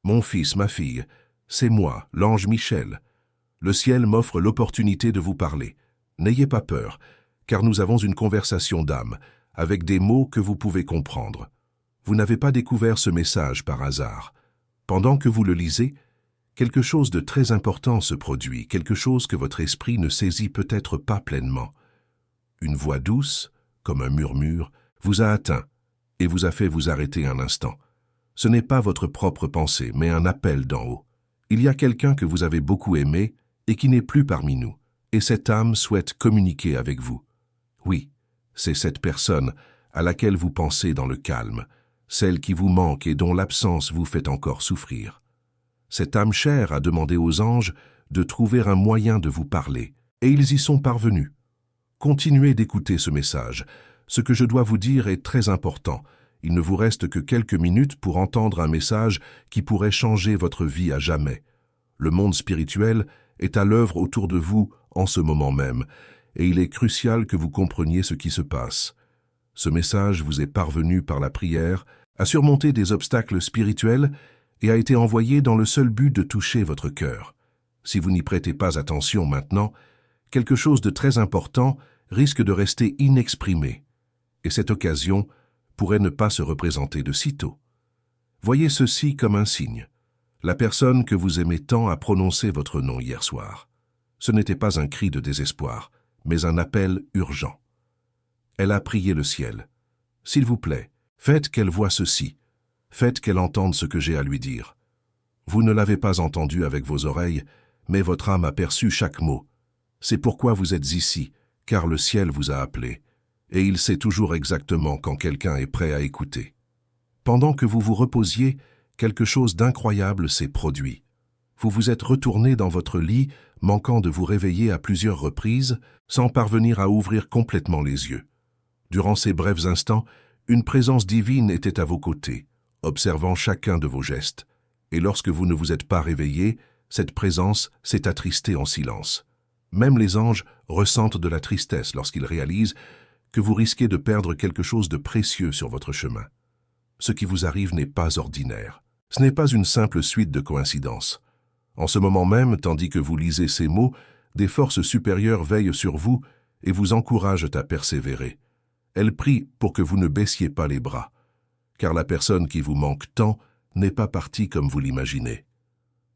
Mon fils, ma fille, c'est moi, l'ange Michel. Le ciel m'offre l'opportunité de vous parler. N'ayez pas peur, car nous avons une conversation d'âme, avec des mots que vous pouvez comprendre. Vous n'avez pas découvert ce message par hasard. Pendant que vous le lisez, quelque chose de très important se produit, quelque chose que votre esprit ne saisit peut-être pas pleinement. Une voix douce, comme un murmure, vous a atteint et vous a fait vous arrêter un instant. Ce n'est pas votre propre pensée, mais un appel d'en haut. Il y a quelqu'un que vous avez beaucoup aimé et qui n'est plus parmi nous, et cette âme souhaite communiquer avec vous. Oui, c'est cette personne à laquelle vous pensez dans le calme, celle qui vous manque et dont l'absence vous fait encore souffrir. Cette âme chère a demandé aux anges de trouver un moyen de vous parler, et ils y sont parvenus. Continuez d'écouter ce message. Ce que je dois vous dire est très important. Il ne vous reste que quelques minutes pour entendre un message qui pourrait changer votre vie à jamais. Le monde spirituel est à l'œuvre autour de vous en ce moment même, et il est crucial que vous compreniez ce qui se passe. Ce message vous est parvenu par la prière, a surmonté des obstacles spirituels et a été envoyé dans le seul but de toucher votre cœur. Si vous n'y prêtez pas attention maintenant, quelque chose de très important risque de rester inexprimé, et cette occasion pourrait ne pas se représenter de sitôt. Voyez ceci comme un signe. La personne que vous aimez tant a prononcé votre nom hier soir. Ce n'était pas un cri de désespoir, mais un appel urgent. Elle a prié le ciel. S'il vous plaît, faites qu'elle voie ceci. Faites qu'elle entende ce que j'ai à lui dire. Vous ne l'avez pas entendu avec vos oreilles, mais votre âme a perçu chaque mot. C'est pourquoi vous êtes ici, car le ciel vous a appelé, et il sait toujours exactement quand quelqu'un est prêt à écouter. Pendant que vous vous reposiez, quelque chose d'incroyable s'est produit. Vous vous êtes retourné dans votre lit, manquant de vous réveiller à plusieurs reprises, sans parvenir à ouvrir complètement les yeux. Durant ces brefs instants, une présence divine était à vos côtés, observant chacun de vos gestes, et lorsque vous ne vous êtes pas réveillé, cette présence s'est attristée en silence. Même les anges ressentent de la tristesse lorsqu'ils réalisent que vous risquez de perdre quelque chose de précieux sur votre chemin. Ce qui vous arrive n'est pas ordinaire. Ce n'est pas une simple suite de coïncidences. En ce moment même, tandis que vous lisez ces mots, des forces supérieures veillent sur vous et vous encouragent à persévérer. Elles prient pour que vous ne baissiez pas les bras, car la personne qui vous manque tant n'est pas partie comme vous l'imaginez.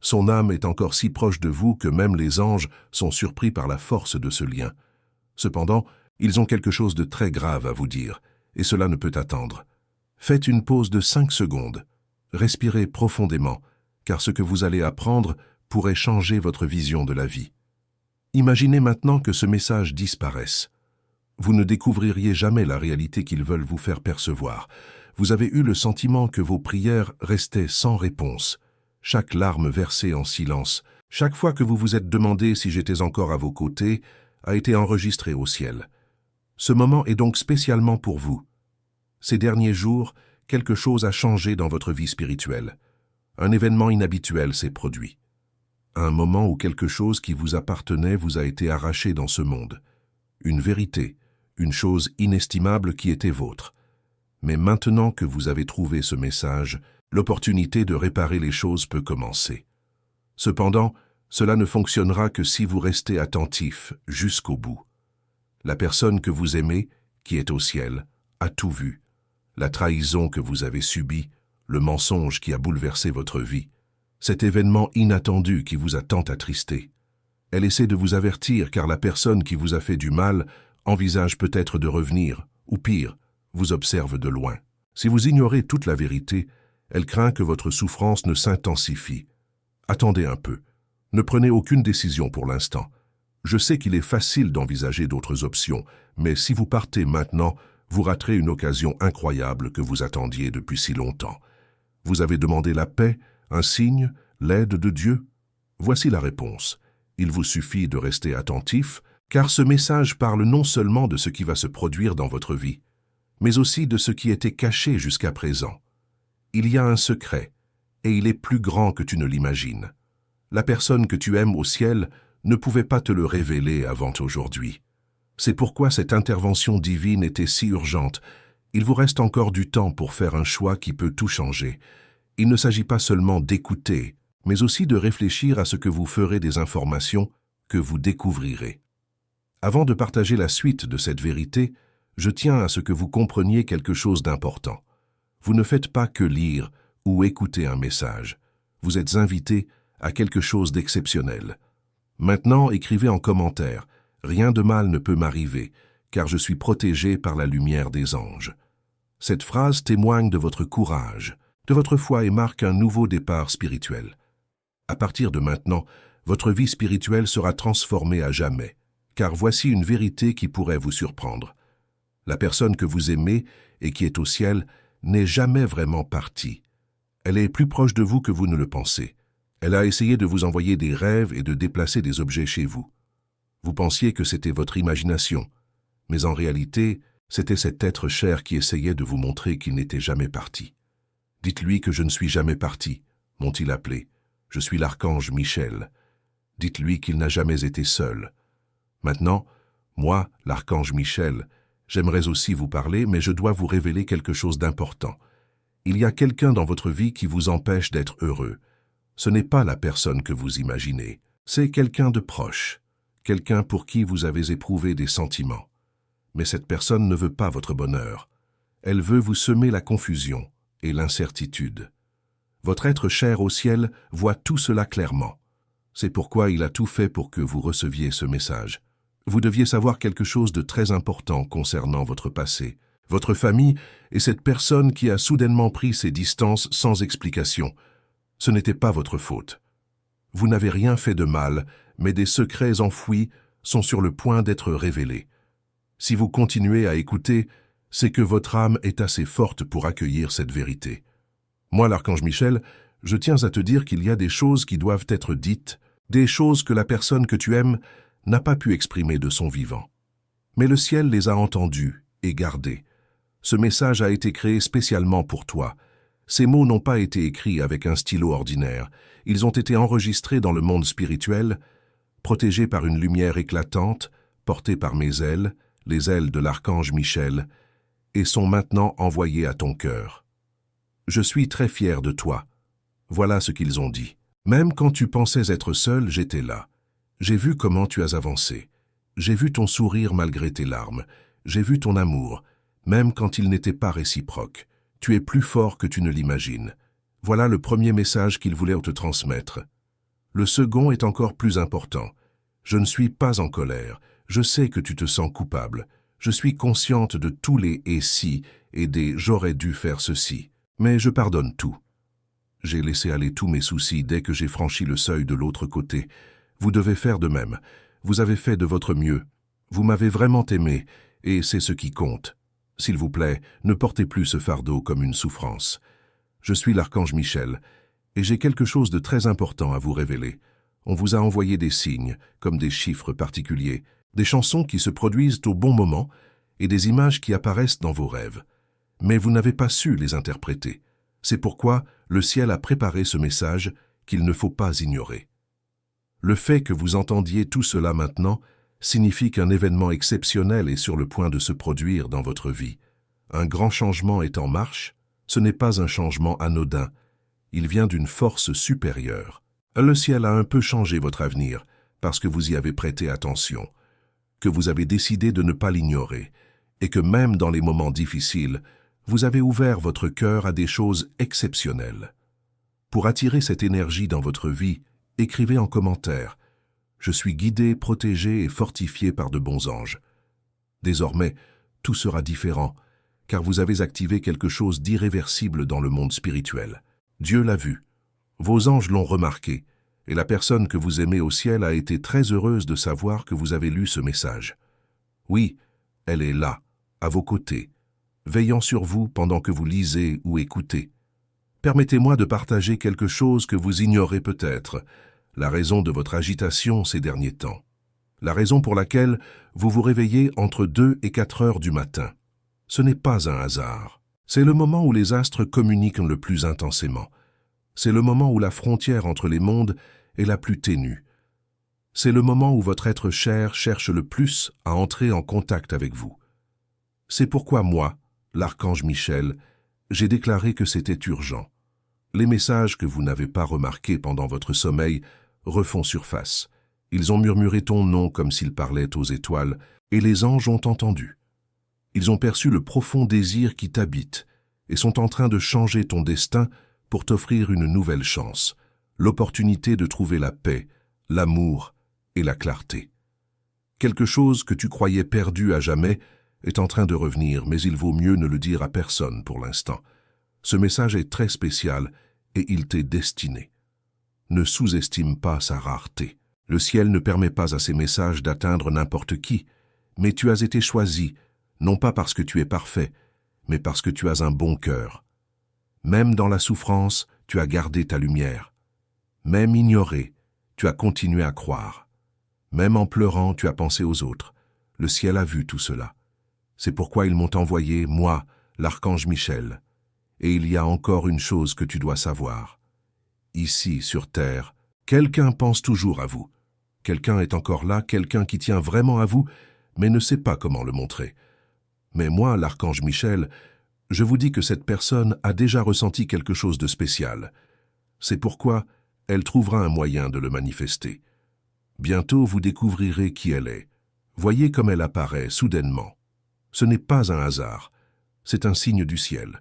Son âme est encore si proche de vous que même les anges sont surpris par la force de ce lien. Cependant, ils ont quelque chose de très grave à vous dire, et cela ne peut attendre. Faites une pause de 5 secondes. Respirez profondément, car ce que vous allez apprendre pourrait changer votre vision de la vie. Imaginez maintenant que ce message disparaisse. Vous ne découvririez jamais la réalité qu'ils veulent vous faire percevoir. Vous avez eu le sentiment que vos prières restaient sans réponse. Chaque larme versée en silence, chaque fois que vous vous êtes demandé si j'étais encore à vos côtés, a été enregistrée au ciel. Ce moment est donc spécialement pour vous. Ces derniers jours, quelque chose a changé dans votre vie spirituelle. Un événement inhabituel s'est produit. Un moment où quelque chose qui vous appartenait vous a été arraché dans ce monde. Une vérité, une chose inestimable qui était vôtre. Mais maintenant que vous avez trouvé ce message, l'opportunité de réparer les choses peut commencer. Cependant, cela ne fonctionnera que si vous restez attentif jusqu'au bout. La personne que vous aimez, qui est au ciel, a tout vu. La trahison que vous avez subie, le mensonge qui a bouleversé votre vie, cet événement inattendu qui vous a tant attristé. Elle essaie de vous avertir car la personne qui vous a fait du mal envisage peut-être de revenir, ou pire, vous observe de loin. Si vous ignorez toute la vérité, elle craint que votre souffrance ne s'intensifie. Attendez un peu. Ne prenez aucune décision pour l'instant. Je sais qu'il est facile d'envisager d'autres options, mais si vous partez maintenant, vous raterez une occasion incroyable que vous attendiez depuis si longtemps. Vous avez demandé la paix, un signe, l'aide de Dieu? Voici la réponse. Il vous suffit de rester attentif, car ce message parle non seulement de ce qui va se produire dans votre vie, mais aussi de ce qui était caché jusqu'à présent. Il y a un secret, et il est plus grand que tu ne l'imagines. La personne que tu aimes au ciel ne pouvait pas te le révéler avant aujourd'hui. C'est pourquoi cette intervention divine était si urgente. Il vous reste encore du temps pour faire un choix qui peut tout changer. Il ne s'agit pas seulement d'écouter, mais aussi de réfléchir à ce que vous ferez des informations que vous découvrirez. Avant de partager la suite de cette vérité, je tiens à ce que vous compreniez quelque chose d'important. Vous ne faites pas que lire ou écouter un message. Vous êtes invité à quelque chose d'exceptionnel. Maintenant, écrivez en commentaire « Rien de mal ne peut m'arriver, car je suis protégé par la lumière des anges ». Cette phrase témoigne de votre courage, de votre foi et marque un nouveau départ spirituel. À partir de maintenant, votre vie spirituelle sera transformée à jamais, car voici une vérité qui pourrait vous surprendre. La personne que vous aimez et qui est au ciel n'est jamais vraiment partie. Elle est plus proche de vous que vous ne le pensez. Elle a essayé de vous envoyer des rêves et de déplacer des objets chez vous. Vous pensiez que c'était votre imagination, mais en réalité, c'était cet être cher qui essayait de vous montrer qu'il n'était jamais parti. Dites-lui que je ne suis jamais parti, m'ont-ils appelé. Je suis l'archange Michel. Dites-lui qu'il n'a jamais été seul. Maintenant, moi, l'archange Michel, j'aimerais aussi vous parler, mais je dois vous révéler quelque chose d'important. Il y a quelqu'un dans votre vie qui vous empêche d'être heureux. Ce n'est pas la personne que vous imaginez, c'est quelqu'un de proche, quelqu'un pour qui vous avez éprouvé des sentiments. Mais cette personne ne veut pas votre bonheur. Elle veut vous semer la confusion et l'incertitude. Votre être cher au ciel voit tout cela clairement. C'est pourquoi il a tout fait pour que vous receviez ce message. Vous deviez savoir quelque chose de très important concernant votre passé, votre famille et cette personne qui a soudainement pris ses distances sans explication. Ce n'était pas votre faute. Vous n'avez rien fait de mal, mais des secrets enfouis sont sur le point d'être révélés. Si vous continuez à écouter, c'est que votre âme est assez forte pour accueillir cette vérité. Moi, l'archange Michel, je tiens à te dire qu'il y a des choses qui doivent être dites, des choses que la personne que tu aimes n'a pas pu exprimer de son vivant. Mais le ciel les a entendues et gardées. Ce message a été créé spécialement pour toi. Ces mots n'ont pas été écrits avec un stylo ordinaire. Ils ont été enregistrés dans le monde spirituel, protégés par une lumière éclatante, portés par mes ailes, les ailes de l'archange Michel, et sont maintenant envoyés à ton cœur. Je suis très fier de toi. Voilà ce qu'ils ont dit. Même quand tu pensais être seul, j'étais là. J'ai vu comment tu as avancé. J'ai vu ton sourire malgré tes larmes. J'ai vu ton amour, même quand il n'était pas réciproque. Tu es plus fort que tu ne l'imagines. Voilà le premier message qu'il voulait te transmettre. Le second est encore plus important. Je ne suis pas en colère. Je sais que tu te sens coupable. Je suis consciente de tous les « et si » et des « j'aurais dû faire ceci ». Mais je pardonne tout. J'ai laissé aller tous mes soucis dès que j'ai franchi le seuil de l'autre côté. Vous devez faire de même. Vous avez fait de votre mieux. Vous m'avez vraiment aimé, et c'est ce qui compte. S'il vous plaît, ne portez plus ce fardeau comme une souffrance. Je suis l'archange Michel, et j'ai quelque chose de très important à vous révéler. On vous a envoyé des signes, comme des chiffres particuliers, des chansons qui se produisent au bon moment et des images qui apparaissent dans vos rêves. Mais vous n'avez pas su les interpréter. C'est pourquoi le ciel a préparé ce message qu'il ne faut pas ignorer. Le fait que vous entendiez tout cela maintenant signifie qu'un événement exceptionnel est sur le point de se produire dans votre vie. Un grand changement est en marche. Ce n'est pas un changement anodin. Il vient d'une force supérieure. Le ciel a un peu changé votre avenir parce que vous y avez prêté attention, que vous avez décidé de ne pas l'ignorer et que même dans les moments difficiles, vous avez ouvert votre cœur à des choses exceptionnelles. Pour attirer cette énergie dans votre vie, écrivez en commentaire « Je suis guidé, protégé et fortifié par de bons anges ». Désormais, tout sera différent, car vous avez activé quelque chose d'irréversible dans le monde spirituel. Dieu l'a vu, vos anges l'ont remarqué, et la personne que vous aimez au ciel a été très heureuse de savoir que vous avez lu ce message. Oui, elle est là, à vos côtés, veillant sur vous pendant que vous lisez ou écoutez. Permettez-moi de partager quelque chose que vous ignorez peut-être, la raison de votre agitation ces derniers temps. La raison pour laquelle vous vous réveillez entre 2 et 4 heures du matin. Ce n'est pas un hasard. C'est le moment où les astres communiquent le plus intensément. C'est le moment où la frontière entre les mondes est la plus ténue. C'est le moment où votre être cher cherche le plus à entrer en contact avec vous. C'est pourquoi moi, l'archange Michel, j'ai déclaré que c'était urgent. Les messages que vous n'avez pas remarqués pendant votre sommeil refont surface. Ils ont murmuré ton nom comme s'ils parlaient aux étoiles, et les anges ont entendu. Ils ont perçu le profond désir qui t'habite et sont en train de changer ton destin pour t'offrir une nouvelle chance, l'opportunité de trouver la paix, l'amour et la clarté. Quelque chose que tu croyais perdu à jamais est en train de revenir, mais il vaut mieux ne le dire à personne pour l'instant. Ce message est très spécial et il t'est destiné. Ne sous-estime pas sa rareté. Le ciel ne permet pas à ces messages d'atteindre n'importe qui, mais tu as été choisi, non pas parce que tu es parfait, mais parce que tu as un bon cœur. Même dans la souffrance, tu as gardé ta lumière. Même ignoré, tu as continué à croire. Même en pleurant, tu as pensé aux autres. Le ciel a vu tout cela. C'est pourquoi ils m'ont envoyé, moi, l'archange Michel. Et il y a encore une chose que tu dois savoir. Ici, sur terre, quelqu'un pense toujours à vous. Quelqu'un est encore là, quelqu'un qui tient vraiment à vous, mais ne sait pas comment le montrer. Mais moi, l'archange Michel, je vous dis que cette personne a déjà ressenti quelque chose de spécial. C'est pourquoi elle trouvera un moyen de le manifester. Bientôt, vous découvrirez qui elle est. Voyez comme elle apparaît soudainement. Ce n'est pas un hasard, c'est un signe du ciel.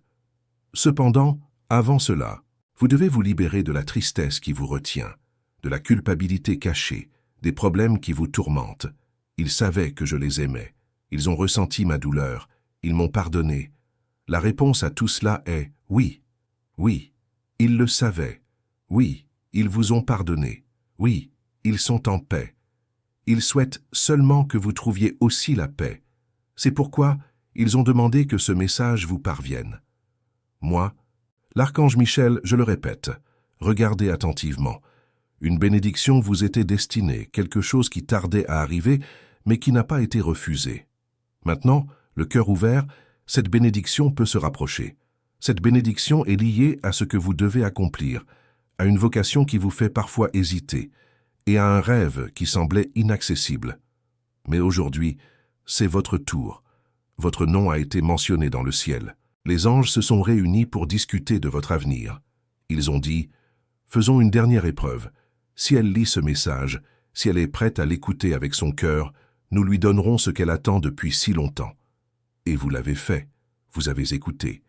Cependant, avant cela, vous devez vous libérer de la tristesse qui vous retient, de la culpabilité cachée, des problèmes qui vous tourmentent. Ils savaient que je les aimais. Ils ont ressenti ma douleur. Ils m'ont pardonné. La réponse à tout cela est oui. Oui, ils le savaient. Oui, ils vous ont pardonné. Oui, ils sont en paix. Ils souhaitent seulement que vous trouviez aussi la paix. C'est pourquoi ils ont demandé que ce message vous parvienne. Moi, l'archange Michel, je le répète, regardez attentivement. Une bénédiction vous était destinée, quelque chose qui tardait à arriver, mais qui n'a pas été refusé. Maintenant, le cœur ouvert, cette bénédiction peut se rapprocher. Cette bénédiction est liée à ce que vous devez accomplir, à une vocation qui vous fait parfois hésiter, et à un rêve qui semblait inaccessible. Mais aujourd'hui, c'est votre tour. Votre nom a été mentionné dans le ciel. Les anges se sont réunis pour discuter de votre avenir. Ils ont dit, « Faisons une dernière épreuve. Si elle lit ce message, si elle est prête à l'écouter avec son cœur, nous lui donnerons ce qu'elle attend depuis si longtemps. » Et vous l'avez fait. Vous avez écouté.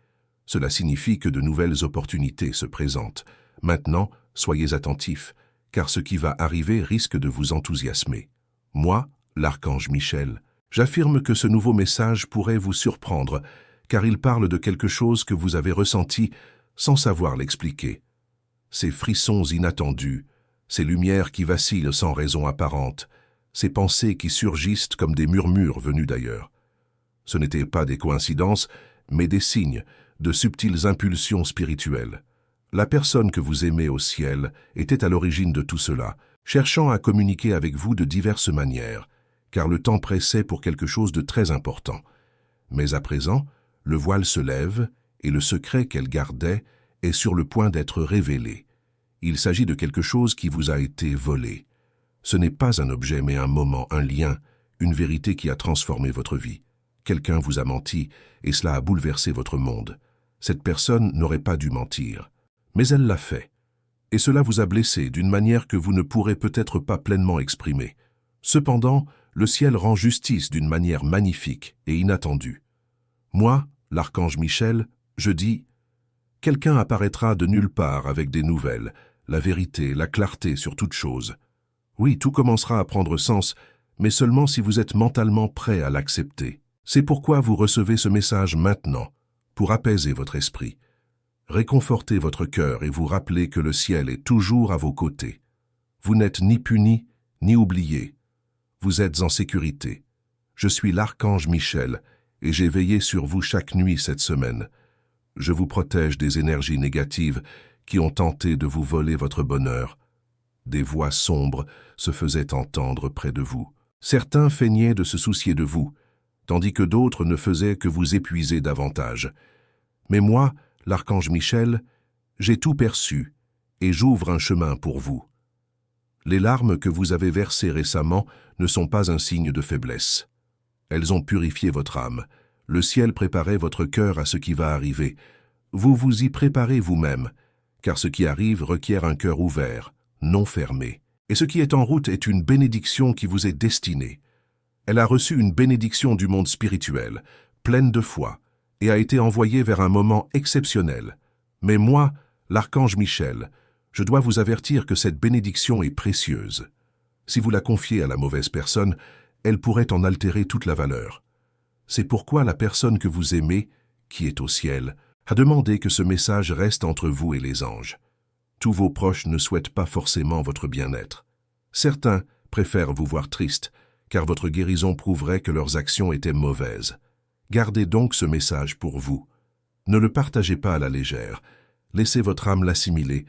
Cela signifie que de nouvelles opportunités se présentent. Maintenant, soyez attentifs, car ce qui va arriver risque de vous enthousiasmer. Moi, l'archange Michel, j'affirme que ce nouveau message pourrait vous surprendre, car il parle de quelque chose que vous avez ressenti sans savoir l'expliquer. Ces frissons inattendus, ces lumières qui vacillent sans raison apparente, ces pensées qui surgissent comme des murmures venus d'ailleurs. Ce n'étaient pas des coïncidences, mais des signes, de subtiles impulsions spirituelles. La personne que vous aimez au ciel était à l'origine de tout cela, cherchant à communiquer avec vous de diverses manières, car le temps pressait pour quelque chose de très important. Mais à présent, le voile se lève et le secret qu'elle gardait est sur le point d'être révélé. Il s'agit de quelque chose qui vous a été volé. Ce n'est pas un objet mais un moment, un lien, une vérité qui a transformé votre vie. Quelqu'un vous a menti et cela a bouleversé votre monde. Cette personne n'aurait pas dû mentir, mais elle l'a fait. Et cela vous a blessé d'une manière que vous ne pourrez peut-être pas pleinement exprimer. Cependant, le ciel rend justice d'une manière magnifique et inattendue. Moi, l'archange Michel, je dis, quelqu'un apparaîtra de nulle part avec des nouvelles, la vérité, la clarté sur toute chose. Oui, tout commencera à prendre sens, mais seulement si vous êtes mentalement prêt à l'accepter. C'est pourquoi vous recevez ce message maintenant, pour apaiser votre esprit. Réconfortez votre cœur et vous rappelez que le ciel est toujours à vos côtés. Vous n'êtes ni puni, ni oublié. Vous êtes en sécurité. Je suis l'archange Michel, et j'ai veillé sur vous chaque nuit cette semaine. Je vous protège des énergies négatives qui ont tenté de vous voler votre bonheur. Des voix sombres se faisaient entendre près de vous. Certains feignaient de se soucier de vous, tandis que d'autres ne faisaient que vous épuiser davantage. Mais moi, l'archange Michel, j'ai tout perçu, et j'ouvre un chemin pour vous. Les larmes que vous avez versées récemment ne sont pas un signe de faiblesse. Elles ont purifié votre âme. Le ciel préparait votre cœur à ce qui va arriver. Vous vous y préparez vous-même, car ce qui arrive requiert un cœur ouvert, non fermé. Et ce qui est en route est une bénédiction qui vous est destinée. Elle a reçu une bénédiction du monde spirituel, pleine de foi, et a été envoyée vers un moment exceptionnel. Mais moi, l'archange Michel, je dois vous avertir que cette bénédiction est précieuse. Si vous la confiez à la mauvaise personne, elle pourrait en altérer toute la valeur. C'est pourquoi la personne que vous aimez, qui est au ciel, a demandé que ce message reste entre vous et les anges. Tous vos proches ne souhaitent pas forcément votre bien-être. Certains préfèrent vous voir triste, car votre guérison prouverait que leurs actions étaient mauvaises. Gardez donc ce message pour vous. Ne le partagez pas à la légère. Laissez votre âme l'assimiler.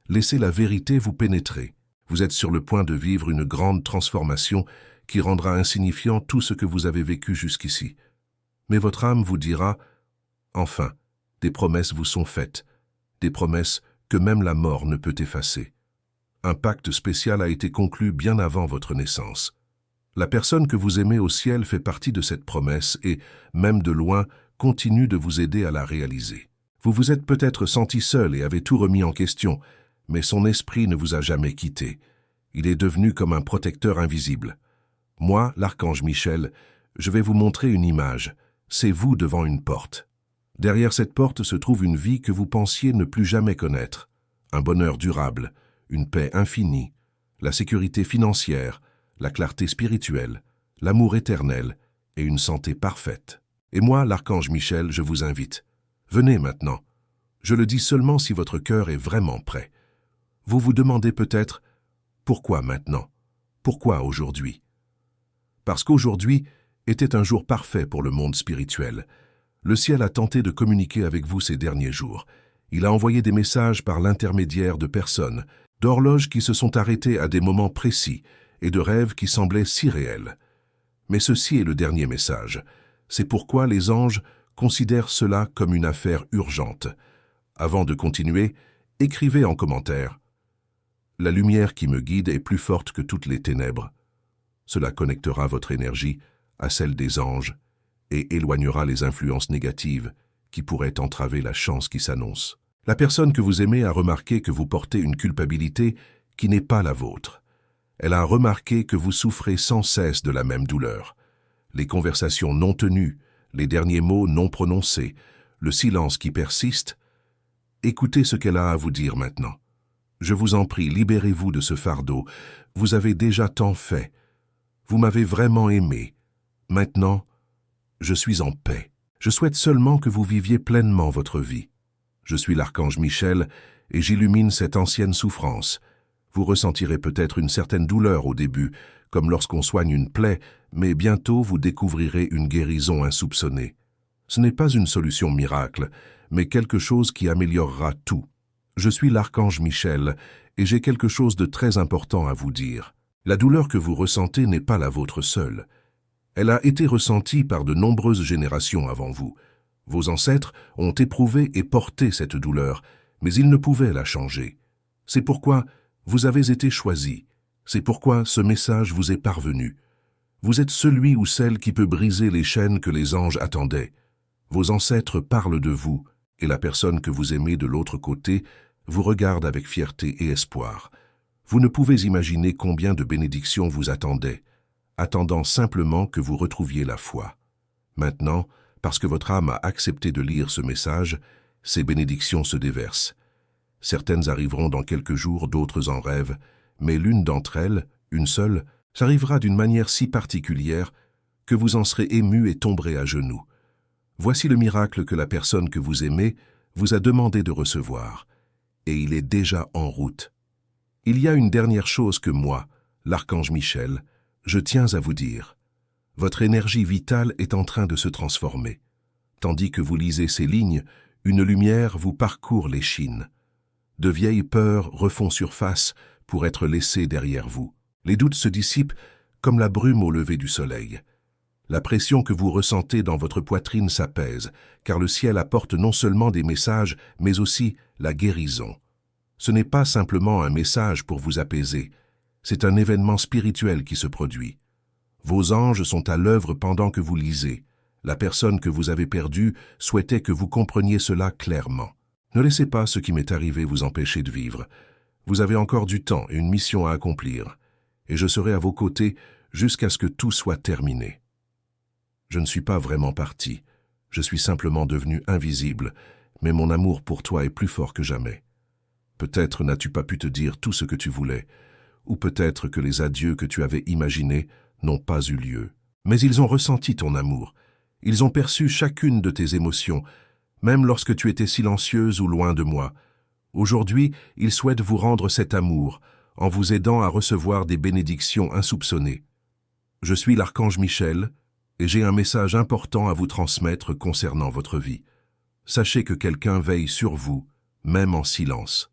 Laissez la vérité vous pénétrer. Vous êtes sur le point de vivre une grande transformation qui rendra insignifiant tout ce que vous avez vécu jusqu'ici. Mais votre âme vous dira, enfin, des promesses vous sont faites, des promesses que même la mort ne peut effacer. Un pacte spécial a été conclu bien avant votre naissance. La personne que vous aimez au ciel fait partie de cette promesse et, même de loin, continue de vous aider à la réaliser. Vous vous êtes peut-être senti seul et avez tout remis en question, mais son esprit ne vous a jamais quitté. Il est devenu comme un protecteur invisible. Moi, l'archange Michel, je vais vous montrer une image. C'est vous devant une porte. Derrière cette porte se trouve une vie que vous pensiez ne plus jamais connaître. Un bonheur durable, une paix infinie, la sécurité financière, la clarté spirituelle, l'amour éternel et une santé parfaite. Et moi, l'archange Michel, je vous invite. Venez maintenant. Je le dis seulement si votre cœur est vraiment prêt. Vous vous demandez peut-être, pourquoi maintenant? Pourquoi aujourd'hui? Parce qu'aujourd'hui était un jour parfait pour le monde spirituel. Le ciel a tenté de communiquer avec vous ces derniers jours. Il a envoyé des messages par l'intermédiaire de personnes, d'horloges qui se sont arrêtées à des moments précis et de rêves qui semblaient si réels. Mais ceci est le dernier message. C'est pourquoi les anges considèrent cela comme une affaire urgente. Avant de continuer, écrivez en commentaire « La lumière qui me guide est plus forte que toutes les ténèbres ». Cela connectera votre énergie à celle des anges et éloignera les influences négatives qui pourraient entraver la chance qui s'annonce. La personne que vous aimez a remarqué que vous portez une culpabilité qui n'est pas la vôtre. Elle a remarqué que vous souffrez sans cesse de la même douleur. Les conversations non tenues, les derniers mots non prononcés, le silence qui persiste. Écoutez ce qu'elle a à vous dire maintenant. Je vous en prie, libérez-vous de ce fardeau. Vous avez déjà tant fait. Vous m'avez vraiment aimé. Maintenant, je suis en paix. Je souhaite seulement que vous viviez pleinement votre vie. Je suis l'archange Michel et j'illumine cette ancienne souffrance. Vous ressentirez peut-être une certaine douleur au début, comme lorsqu'on soigne une plaie, mais bientôt vous découvrirez une guérison insoupçonnée. Ce n'est pas une solution miracle, mais quelque chose qui améliorera tout. Je suis l'archange Michel et j'ai quelque chose de très important à vous dire. La douleur que vous ressentez n'est pas la vôtre seule. Elle a été ressentie par de nombreuses générations avant vous. Vos ancêtres ont éprouvé et porté cette douleur, mais ils ne pouvaient la changer. C'est pourquoi vous avez été choisi. C'est pourquoi ce message vous est parvenu. Vous êtes celui ou celle qui peut briser les chaînes que les anges attendaient. Vos ancêtres parlent de vous, et la personne que vous aimez de l'autre côté vous regarde avec fierté et espoir. Vous ne pouvez imaginer combien de bénédictions vous attendaient, attendant simplement que vous retrouviez la foi. Maintenant, parce que votre âme a accepté de lire ce message, ces bénédictions se déversent. Certaines arriveront dans quelques jours, d'autres en rêve, mais l'une d'entre elles, une seule, s'arrivera d'une manière si particulière que vous en serez ému et tomberez à genoux. Voici le miracle que la personne que vous aimez vous a demandé de recevoir, et il est déjà en route. Il y a une dernière chose que moi, l'archange Michel, je tiens à vous dire. Votre énergie vitale est en train de se transformer. Tandis que vous lisez ces lignes, une lumière vous parcourt l'échine. De vieilles peurs refont surface pour être laissées derrière vous. Les doutes se dissipent comme la brume au lever du soleil. La pression que vous ressentez dans votre poitrine s'apaise, car le ciel apporte non seulement des messages, mais aussi la guérison. Ce n'est pas simplement un message pour vous apaiser, c'est un événement spirituel qui se produit. Vos anges sont à l'œuvre pendant que vous lisez. La personne que vous avez perdue souhaitait que vous compreniez cela clairement. Ne laissez pas ce qui m'est arrivé vous empêcher de vivre. Vous avez encore du temps et une mission à accomplir, et je serai à vos côtés jusqu'à ce que tout soit terminé. Je ne suis pas vraiment parti, je suis simplement devenu invisible, mais mon amour pour toi est plus fort que jamais. Peut-être n'as-tu pas pu te dire tout ce que tu voulais, ou peut-être que les adieux que tu avais imaginés n'ont pas eu lieu. Mais ils ont ressenti ton amour, ils ont perçu chacune de tes émotions, même lorsque tu étais silencieuse ou loin de moi. Aujourd'hui, ils souhaitent vous rendre cet amour, en vous aidant à recevoir des bénédictions insoupçonnées. Je suis l'archange Michel, et j'ai un message important à vous transmettre concernant votre vie. Sachez que quelqu'un veille sur vous, même en silence.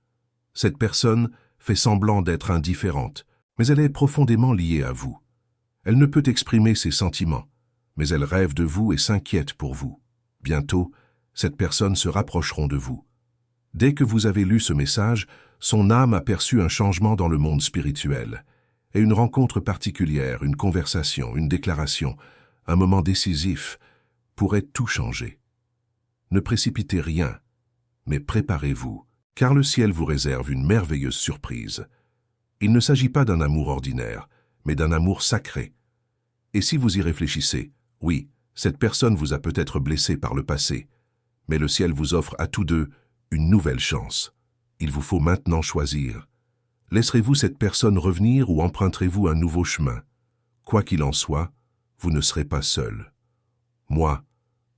Cette personne fait semblant d'être indifférente, mais elle est profondément liée à vous. Elle ne peut exprimer ses sentiments, mais elle rêve de vous et s'inquiète pour vous. Bientôt, cette personne se rapprocheront de vous. Dès que vous avez lu ce message, son âme a perçu un changement dans le monde spirituel, et une rencontre particulière, une conversation, une déclaration, un moment décisif pourrait tout changer. Ne précipitez rien, mais préparez-vous, car le ciel vous réserve une merveilleuse surprise. Il ne s'agit pas d'un amour ordinaire, mais d'un amour sacré. Et si vous y réfléchissez, oui, cette personne vous a peut-être blessé par le passé, mais le ciel vous offre à tous deux une nouvelle chance. Il vous faut maintenant choisir. Laisserez-vous cette personne revenir ou emprunterez-vous un nouveau chemin? Quoi qu'il en soit, vous ne serez pas seul. Moi,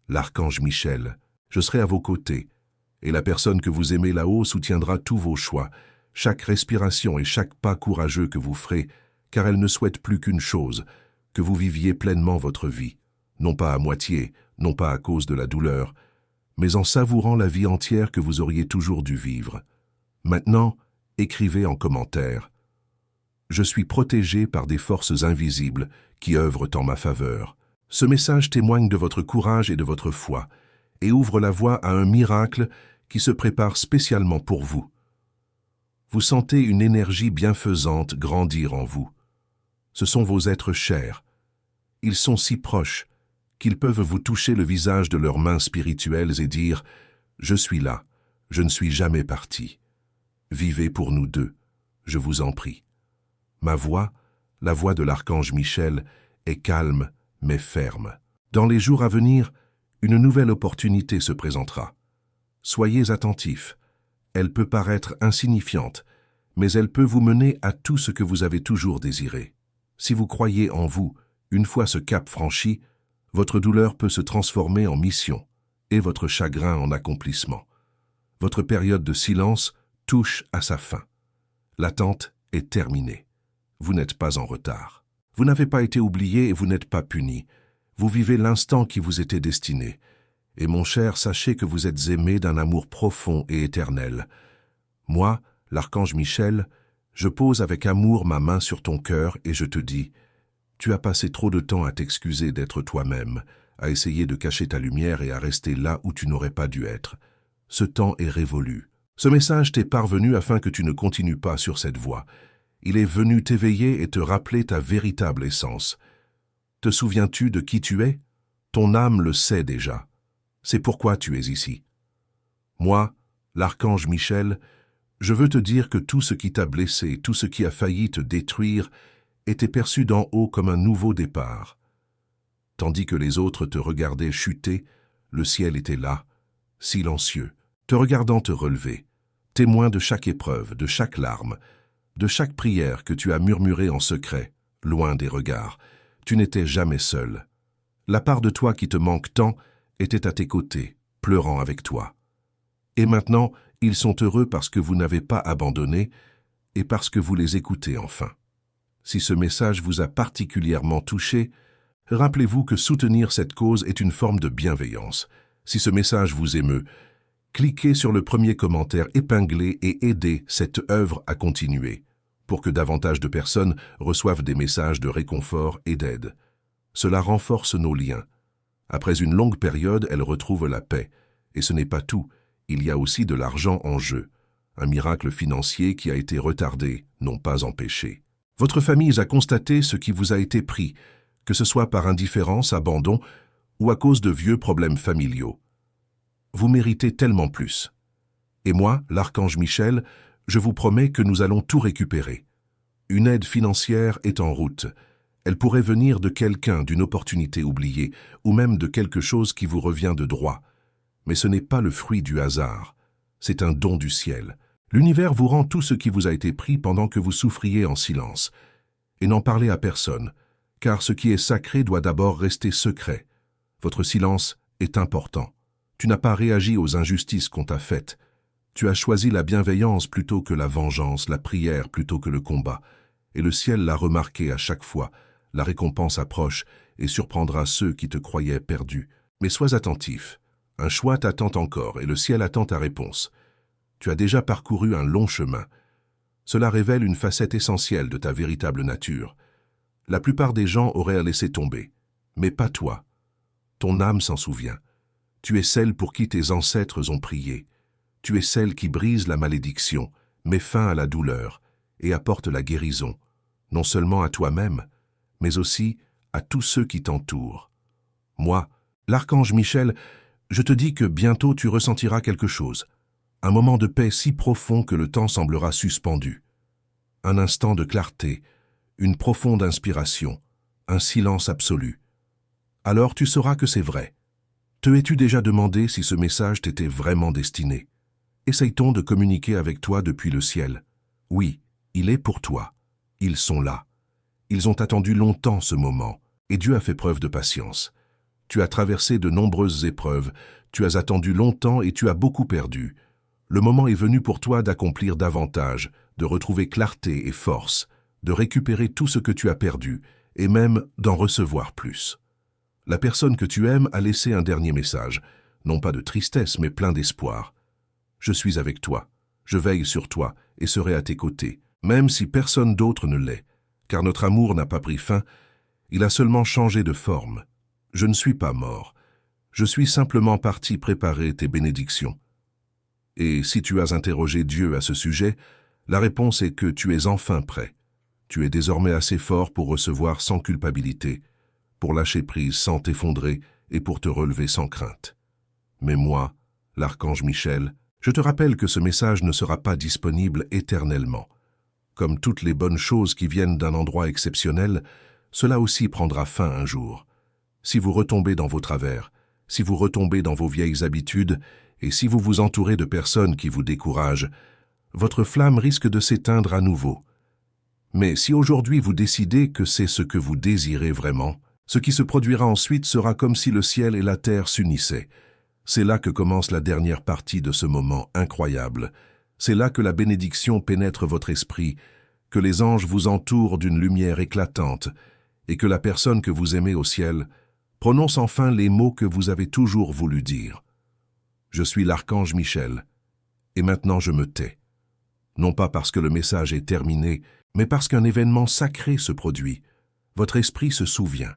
l'archange Michel, je serai à vos côtés, et la personne que vous aimez là-haut soutiendra tous vos choix, chaque respiration et chaque pas courageux que vous ferez, car elle ne souhaite plus qu'une chose, que vous viviez pleinement votre vie, non pas à moitié, non pas à cause de la douleur, mais en savourant la vie entière que vous auriez toujours dû vivre. Maintenant, écrivez en commentaire. Je suis protégé par des forces invisibles qui œuvrent en ma faveur. Ce message témoigne de votre courage et de votre foi, et ouvre la voie à un miracle qui se prépare spécialement pour vous. Vous sentez une énergie bienfaisante grandir en vous. Ce sont vos êtres chers. Ils sont si proches qu'ils peuvent vous toucher le visage de leurs mains spirituelles et dire « Je suis là, je ne suis jamais parti. Vivez pour nous deux, je vous en prie. » Ma voix, la voix de l'archange Michel, est calme mais ferme. Dans les jours à venir, une nouvelle opportunité se présentera. Soyez attentifs. Elle peut paraître insignifiante, mais elle peut vous mener à tout ce que vous avez toujours désiré. Si vous croyez en vous, une fois ce cap franchi, votre douleur peut se transformer en mission et votre chagrin en accomplissement. Votre période de silence touche à sa fin. L'attente est terminée. Vous n'êtes pas en retard. Vous n'avez pas été oublié et vous n'êtes pas puni. Vous vivez l'instant qui vous était destiné. Et mon cher, sachez que vous êtes aimé d'un amour profond et éternel. Moi, l'archange Michel, je pose avec amour ma main sur ton cœur et je te dis « Tu as passé trop de temps à t'excuser d'être toi-même, à essayer de cacher ta lumière et à rester là où tu n'aurais pas dû être. Ce temps est révolu. Ce message t'est parvenu afin que tu ne continues pas sur cette voie. Il est venu t'éveiller et te rappeler ta véritable essence. Te souviens-tu de qui tu es? Ton âme le sait déjà. C'est pourquoi tu es ici. Moi, l'archange Michel, je veux te dire que tout ce qui t'a blessé, tout ce qui a failli te détruire, était perçu d'en haut comme un nouveau départ. Tandis que les autres te regardaient chuter, le ciel était là, silencieux, te regardant te relever, témoin de chaque épreuve, de chaque larme, de chaque prière que tu as murmurée en secret, loin des regards. Tu n'étais jamais seul. La part de toi qui te manque tant était à tes côtés, pleurant avec toi. Et maintenant, ils sont heureux parce que vous n'avez pas abandonné et parce que vous les écoutez enfin. Si ce message vous a particulièrement touché, rappelez-vous que soutenir cette cause est une forme de bienveillance. Si ce message vous émeut, cliquez sur le premier commentaire épinglé et aidez cette œuvre à continuer, pour que davantage de personnes reçoivent des messages de réconfort et d'aide. Cela renforce nos liens. Après une longue période, elles retrouvent la paix. Et ce n'est pas tout, il y a aussi de l'argent en jeu. Un miracle financier qui a été retardé, non pas empêché. Votre famille a constaté ce qui vous a été pris, que ce soit par indifférence, abandon ou à cause de vieux problèmes familiaux. Vous méritez tellement plus. Et moi, l'archange Michel, je vous promets que nous allons tout récupérer. Une aide financière est en route. Elle pourrait venir de quelqu'un, d'une opportunité oubliée, ou même de quelque chose qui vous revient de droit. Mais ce n'est pas le fruit du hasard. C'est un don du ciel. L'univers vous rend tout ce qui vous a été pris pendant que vous souffriez en silence. Et n'en parlez à personne, car ce qui est sacré doit d'abord rester secret. Votre silence est important. Tu n'as pas réagi aux injustices qu'on t'a faites. Tu as choisi la bienveillance plutôt que la vengeance, la prière plutôt que le combat. Et le ciel l'a remarqué à chaque fois. La récompense approche et surprendra ceux qui te croyaient perdus. Mais sois attentif. Un choix t'attend encore et le ciel attend ta réponse. Tu as déjà parcouru un long chemin. Cela révèle une facette essentielle de ta véritable nature. La plupart des gens auraient laissé tomber, mais pas toi. Ton âme s'en souvient. Tu es celle pour qui tes ancêtres ont prié. Tu es celle qui brise la malédiction, met fin à la douleur et apporte la guérison, non seulement à toi-même, mais aussi à tous ceux qui t'entourent. Moi, l'archange Michel, je te dis que bientôt tu ressentiras quelque chose. Un moment de paix si profond que le temps semblera suspendu. Un instant de clarté, une profonde inspiration, un silence absolu. Alors tu sauras que c'est vrai. Te es-tu déjà demandé si ce message t'était vraiment destiné? Essaye-t-on de communiquer avec toi depuis le ciel? Oui, il est pour toi. Ils sont là. Ils ont attendu longtemps ce moment, et Dieu a fait preuve de patience. Tu as traversé de nombreuses épreuves, tu as attendu longtemps et tu as beaucoup perdu. Le moment est venu pour toi d'accomplir davantage, de retrouver clarté et force, de récupérer tout ce que tu as perdu, et même d'en recevoir plus. La personne que tu aimes a laissé un dernier message, non pas de tristesse, mais plein d'espoir. Je suis avec toi, je veille sur toi et serai à tes côtés, même si personne d'autre ne l'est, car notre amour n'a pas pris fin, il a seulement changé de forme. Je ne suis pas mort, je suis simplement parti préparer tes bénédictions. Et si tu as interrogé Dieu à ce sujet, la réponse est que tu es enfin prêt. Tu es désormais assez fort pour recevoir sans culpabilité, pour lâcher prise sans t'effondrer et pour te relever sans crainte. Mais moi, l'archange Michel, je te rappelle que ce message ne sera pas disponible éternellement. Comme toutes les bonnes choses qui viennent d'un endroit exceptionnel, cela aussi prendra fin un jour. Si vous retombez dans vos travers, si vous retombez dans vos vieilles habitudes, et si vous vous entourez de personnes qui vous découragent, votre flamme risque de s'éteindre à nouveau. Mais si aujourd'hui vous décidez que c'est ce que vous désirez vraiment, ce qui se produira ensuite sera comme si le ciel et la terre s'unissaient. C'est là que commence la dernière partie de ce moment incroyable. C'est là que la bénédiction pénètre votre esprit, que les anges vous entourent d'une lumière éclatante, et que la personne que vous aimez au ciel prononce enfin les mots que vous avez toujours voulu dire. Je suis l'archange Michel, et maintenant je me tais. Non pas parce que le message est terminé, mais parce qu'un événement sacré se produit. Votre esprit se souvient.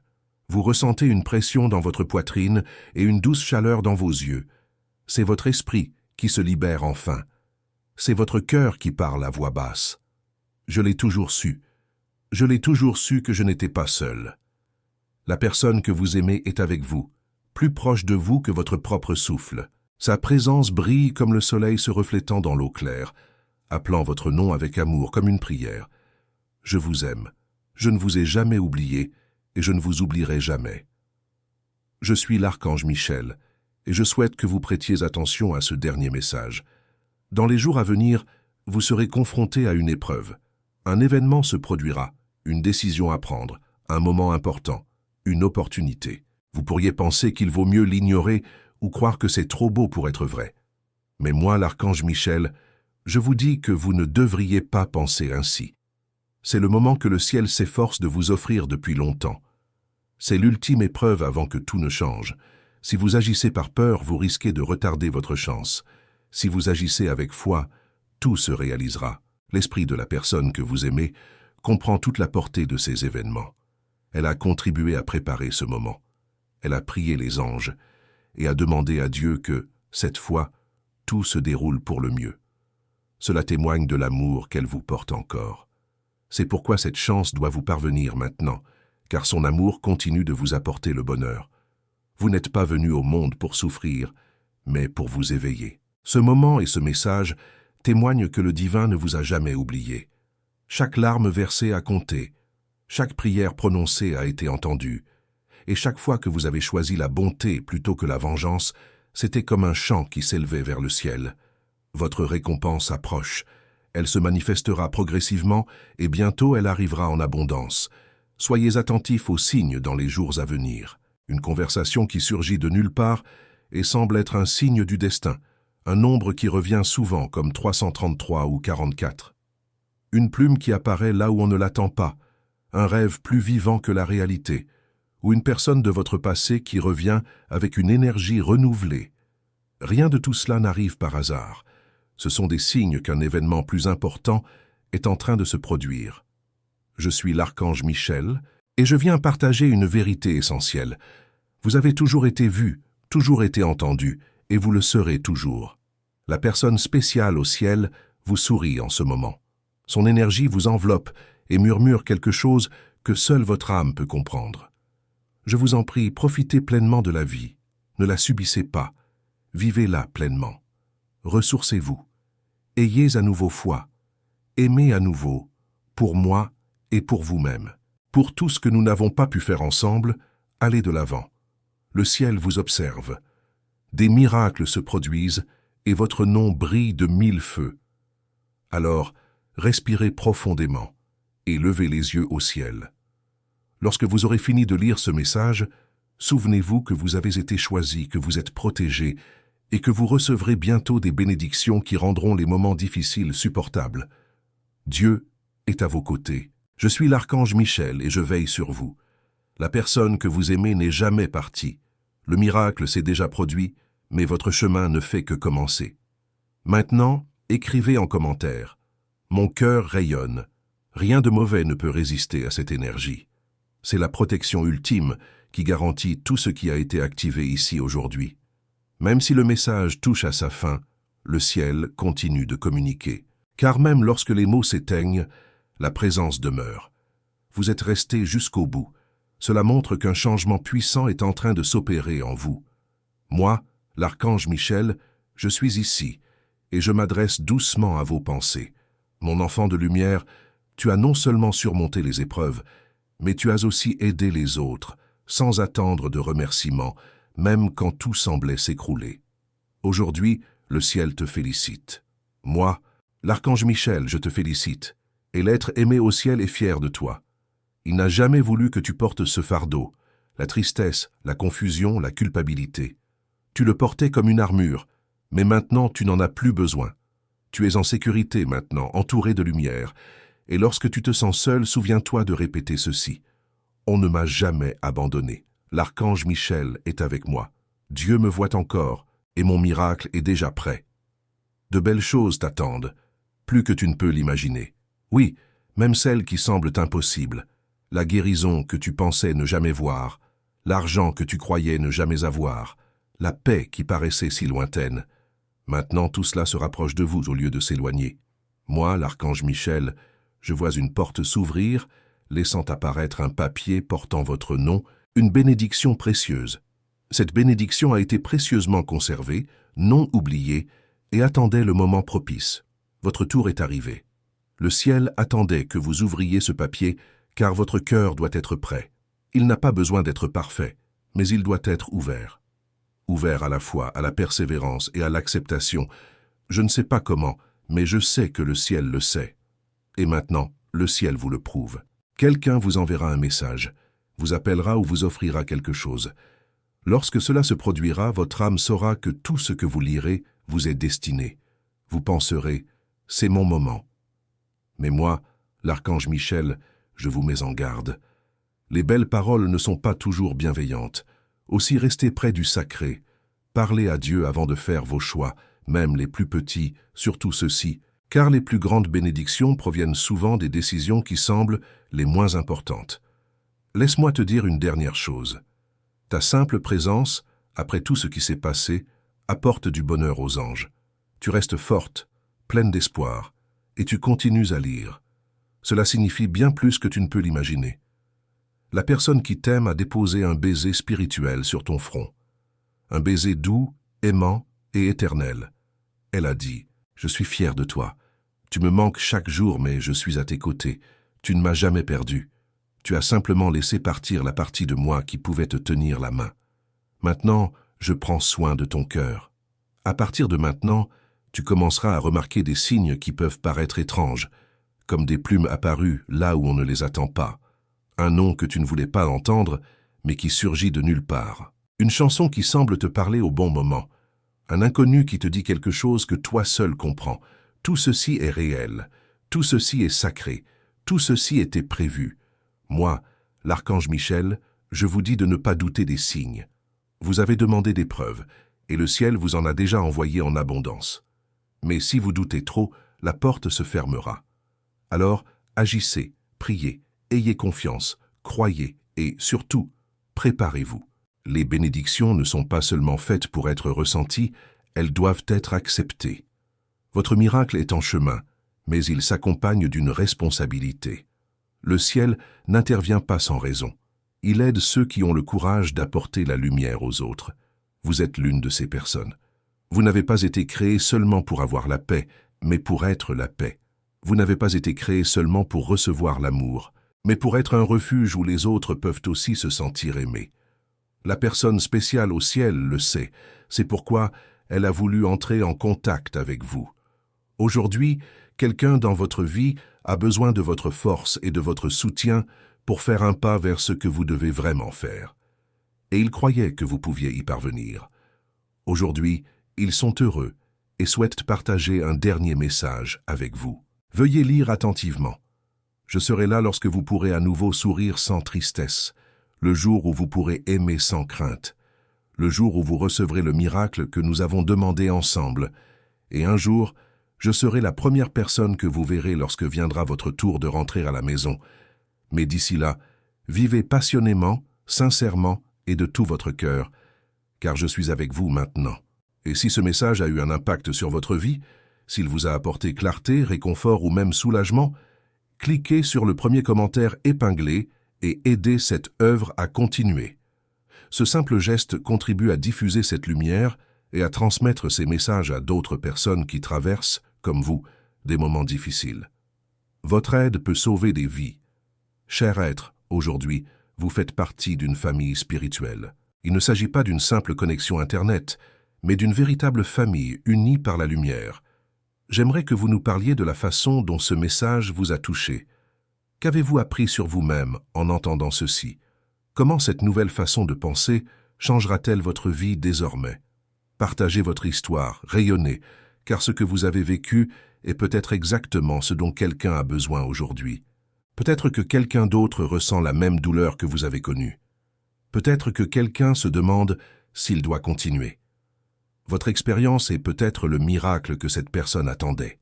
Vous ressentez une pression dans votre poitrine et une douce chaleur dans vos yeux. C'est votre esprit qui se libère enfin. C'est votre cœur qui parle à voix basse. Je l'ai toujours su. Je l'ai toujours su que je n'étais pas seul. La personne que vous aimez est avec vous, plus proche de vous que votre propre souffle. Sa présence brille comme le soleil se reflétant dans l'eau claire, appelant votre nom avec amour comme une prière. Je vous aime. Je ne vous ai jamais oublié et je ne vous oublierai jamais. Je suis l'archange Michel et je souhaite que vous prêtiez attention à ce dernier message. Dans les jours à venir, vous serez confronté à une épreuve. Un événement se produira, une décision à prendre, un moment important, une opportunité. Vous pourriez penser qu'il vaut mieux l'ignorer ou croire que c'est trop beau pour être vrai. Mais moi, l'archange Michel, je vous dis que vous ne devriez pas penser ainsi. C'est le moment que le ciel s'efforce de vous offrir depuis longtemps. C'est l'ultime épreuve avant que tout ne change. Si vous agissez par peur, vous risquez de retarder votre chance. Si vous agissez avec foi, tout se réalisera. L'esprit de la personne que vous aimez comprend toute la portée de ces événements. Elle a contribué à préparer ce moment. Elle a prié les anges et a demandé à Dieu que, cette fois, tout se déroule pour le mieux. Cela témoigne de l'amour qu'elle vous porte encore. C'est pourquoi cette chance doit vous parvenir maintenant, car son amour continue de vous apporter le bonheur. Vous n'êtes pas venu au monde pour souffrir, mais pour vous éveiller. Ce moment et ce message témoignent que le divin ne vous a jamais oublié. Chaque larme versée a compté, chaque prière prononcée a été entendue, et chaque fois que vous avez choisi la bonté plutôt que la vengeance, c'était comme un chant qui s'élevait vers le ciel. Votre récompense approche. Elle se manifestera progressivement et bientôt elle arrivera en abondance. Soyez attentifs aux signes dans les jours à venir. Une conversation qui surgit de nulle part et semble être un signe du destin, un nombre qui revient souvent comme 333 ou 44. Une plume qui apparaît là où on ne l'attend pas, un rêve plus vivant que la réalité, ou une personne de votre passé qui revient avec une énergie renouvelée. Rien de tout cela n'arrive par hasard. Ce sont des signes qu'un événement plus important est en train de se produire. Je suis l'archange Michel et je viens partager une vérité essentielle. Vous avez toujours été vu, toujours été entendu, et vous le serez toujours. La personne spéciale au ciel vous sourit en ce moment. Son énergie vous enveloppe et murmure quelque chose que seule votre âme peut comprendre. Je vous en prie, profitez pleinement de la vie. Ne la subissez pas. Vivez-la pleinement. Ressourcez-vous. Ayez à nouveau foi. Aimez à nouveau, pour moi et pour vous-même. Pour tout ce que nous n'avons pas pu faire ensemble, allez de l'avant. Le ciel vous observe. Des miracles se produisent et votre nom brille de 1000 feux. Alors, respirez profondément et levez les yeux au ciel. Lorsque vous aurez fini de lire ce message, souvenez-vous que vous avez été choisi, que vous êtes protégé et que vous recevrez bientôt des bénédictions qui rendront les moments difficiles supportables. Dieu est à vos côtés. Je suis l'archange Michel et je veille sur vous. La personne que vous aimez n'est jamais partie. Le miracle s'est déjà produit, mais votre chemin ne fait que commencer. Maintenant, écrivez en commentaire. Mon cœur rayonne. Rien de mauvais ne peut résister à cette énergie. C'est la protection ultime qui garantit tout ce qui a été activé ici aujourd'hui. Même si le message touche à sa fin, le ciel continue de communiquer. Car même lorsque les mots s'éteignent, la présence demeure. Vous êtes resté jusqu'au bout. Cela montre qu'un changement puissant est en train de s'opérer en vous. Moi, l'archange Michel, je suis ici, et je m'adresse doucement à vos pensées. Mon enfant de lumière, tu as non seulement surmonté les épreuves, mais tu as aussi aidé les autres, sans attendre de remerciements, même quand tout semblait s'écrouler. Aujourd'hui, le ciel te félicite. Moi, l'archange Michel, je te félicite, et l'être aimé au ciel est fier de toi. Il n'a jamais voulu que tu portes ce fardeau, la tristesse, la confusion, la culpabilité. Tu le portais comme une armure, mais maintenant tu n'en as plus besoin. Tu es en sécurité maintenant, entouré de lumière, et lorsque tu te sens seul, souviens-toi de répéter ceci. On ne m'a jamais abandonné. L'archange Michel est avec moi. Dieu me voit encore, et mon miracle est déjà prêt. De belles choses t'attendent, plus que tu ne peux l'imaginer. Oui, même celles qui semblent impossibles. La guérison que tu pensais ne jamais voir, l'argent que tu croyais ne jamais avoir, la paix qui paraissait si lointaine. Maintenant tout cela se rapproche de vous au lieu de s'éloigner. Moi, l'archange Michel, je vois une porte s'ouvrir, laissant apparaître un papier portant votre nom, une bénédiction précieuse. Cette bénédiction a été précieusement conservée, non oubliée, et attendait le moment propice. Votre tour est arrivé. Le ciel attendait que vous ouvriez ce papier, car votre cœur doit être prêt. Il n'a pas besoin d'être parfait, mais il doit être ouvert. Ouvert à la foi, à la persévérance et à l'acceptation. Je ne sais pas comment, mais je sais que le ciel le sait. Et maintenant, le ciel vous le prouve. Quelqu'un vous enverra un message, vous appellera ou vous offrira quelque chose. Lorsque cela se produira, votre âme saura que tout ce que vous lirez vous est destiné. Vous penserez, c'est mon moment. Mais moi, l'archange Michel, je vous mets en garde. Les belles paroles ne sont pas toujours bienveillantes. Aussi restez près du sacré. Parlez à Dieu avant de faire vos choix, même les plus petits, surtout ceux-ci, car les plus grandes bénédictions proviennent souvent des décisions qui semblent les moins importantes. Laisse-moi te dire une dernière chose. Ta simple présence, après tout ce qui s'est passé, apporte du bonheur aux anges. Tu restes forte, pleine d'espoir, et tu continues à lire. Cela signifie bien plus que tu ne peux l'imaginer. La personne qui t'aime a déposé un baiser spirituel sur ton front. Un baiser doux, aimant et éternel. Elle a dit, « Je suis fière de toi. Tu me manques chaque jour, mais je suis à tes côtés. Tu ne m'as jamais perdu. Tu as simplement laissé partir la partie de moi qui pouvait te tenir la main. Maintenant, je prends soin de ton cœur. À partir de maintenant, tu commenceras à remarquer des signes qui peuvent paraître étranges, comme des plumes apparues là où on ne les attend pas, un nom que tu ne voulais pas entendre, mais qui surgit de nulle part, une chanson qui semble te parler au bon moment, un inconnu qui te dit quelque chose que toi seul comprends. Tout ceci est réel, tout ceci est sacré, tout ceci était prévu. Moi, l'archange Michel, je vous dis de ne pas douter des signes. Vous avez demandé des preuves, et le ciel vous en a déjà envoyé en abondance. Mais si vous doutez trop, la porte se fermera. Alors, agissez, priez, ayez confiance, croyez et, surtout, préparez-vous. Les bénédictions ne sont pas seulement faites pour être ressenties, elles doivent être acceptées. Votre miracle est en chemin, mais il s'accompagne d'une responsabilité. Le ciel n'intervient pas sans raison. Il aide ceux qui ont le courage d'apporter la lumière aux autres. Vous êtes l'une de ces personnes. Vous n'avez pas été créé seulement pour avoir la paix, mais pour être la paix. Vous n'avez pas été créé seulement pour recevoir l'amour, mais pour être un refuge où les autres peuvent aussi se sentir aimés. La personne spéciale au ciel le sait, c'est pourquoi elle a voulu entrer en contact avec vous. Aujourd'hui, quelqu'un dans votre vie a besoin de votre force et de votre soutien pour faire un pas vers ce que vous devez vraiment faire. Et ils croyaient que vous pouviez y parvenir. Aujourd'hui, ils sont heureux et souhaitent partager un dernier message avec vous. Veuillez lire attentivement. Je serai là lorsque vous pourrez à nouveau sourire sans tristesse, le jour où vous pourrez aimer sans crainte, le jour où vous recevrez le miracle que nous avons demandé ensemble, et un jour, je serai la première personne que vous verrez lorsque viendra votre tour de rentrer à la maison. Mais d'ici là, vivez passionnément, sincèrement et de tout votre cœur, car je suis avec vous maintenant. Et si ce message a eu un impact sur votre vie, s'il vous a apporté clarté, réconfort ou même soulagement, cliquez sur le premier commentaire épinglé et aidez cette œuvre à continuer. Ce simple geste contribue à diffuser cette lumière et à transmettre ces messages à d'autres personnes qui traversent, comme vous, des moments difficiles. Votre aide peut sauver des vies. Cher être, aujourd'hui, vous faites partie d'une famille spirituelle. Il ne s'agit pas d'une simple connexion Internet, mais d'une véritable famille unie par la lumière. J'aimerais que vous nous parliez de la façon dont ce message vous a touché. Qu'avez-vous appris sur vous-même en entendant ceci? Comment cette nouvelle façon de penser changera-t-elle votre vie désormais? Partagez votre histoire, rayonnez, car ce que vous avez vécu est peut-être exactement ce dont quelqu'un a besoin aujourd'hui. Peut-être que quelqu'un d'autre ressent la même douleur que vous avez connue. Peut-être que quelqu'un se demande s'il doit continuer. Votre expérience est peut-être le miracle que cette personne attendait.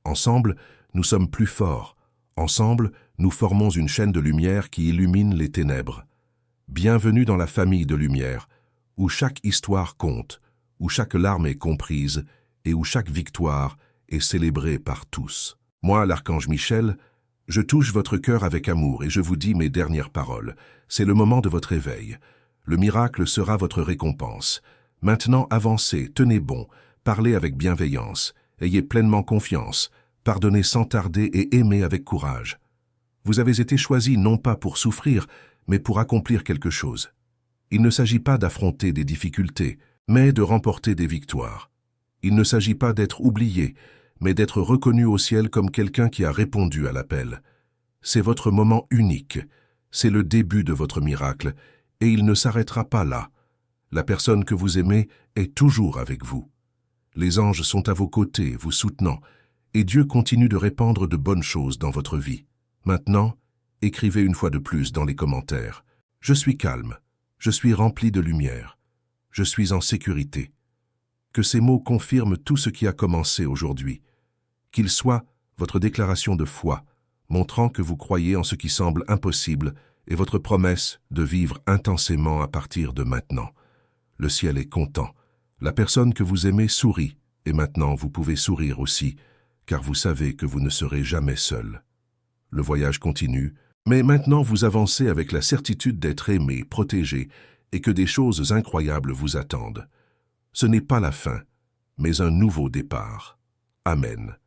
Ensemble, nous sommes plus forts. Ensemble, nous formons une chaîne de lumière qui illumine les ténèbres. Bienvenue dans la famille de lumière, où chaque histoire compte, où chaque larme est comprise et où chaque victoire est célébrée par tous. Moi, l'archange Michel, je touche votre cœur avec amour et je vous dis mes dernières paroles. C'est le moment de votre éveil. Le miracle sera votre récompense. Maintenant, avancez, tenez bon, parlez avec bienveillance, ayez pleinement confiance, pardonnez sans tarder et aimez avec courage. Vous avez été choisi non pas pour souffrir, mais pour accomplir quelque chose. Il ne s'agit pas d'affronter des difficultés, mais de remporter des victoires. Il ne s'agit pas d'être oublié, mais d'être reconnu au ciel comme quelqu'un qui a répondu à l'appel. C'est votre moment unique, c'est le début de votre miracle, et il ne s'arrêtera pas là. La personne que vous aimez est toujours avec vous. Les anges sont à vos côtés, vous soutenant, et Dieu continue de répandre de bonnes choses dans votre vie. Maintenant, écrivez une fois de plus dans les commentaires. Je suis calme, je suis rempli de lumière, je suis en sécurité. Que ces mots confirment tout ce qui a commencé aujourd'hui. Qu'ils soient votre déclaration de foi, montrant que vous croyez en ce qui semble impossible et votre promesse de vivre intensément à partir de maintenant. Le ciel est content. La personne que vous aimez sourit, et maintenant vous pouvez sourire aussi, car vous savez que vous ne serez jamais seul. Le voyage continue, mais maintenant vous avancez avec la certitude d'être aimé, protégé, et que des choses incroyables vous attendent. Ce n'est pas la fin, mais un nouveau départ. Amen.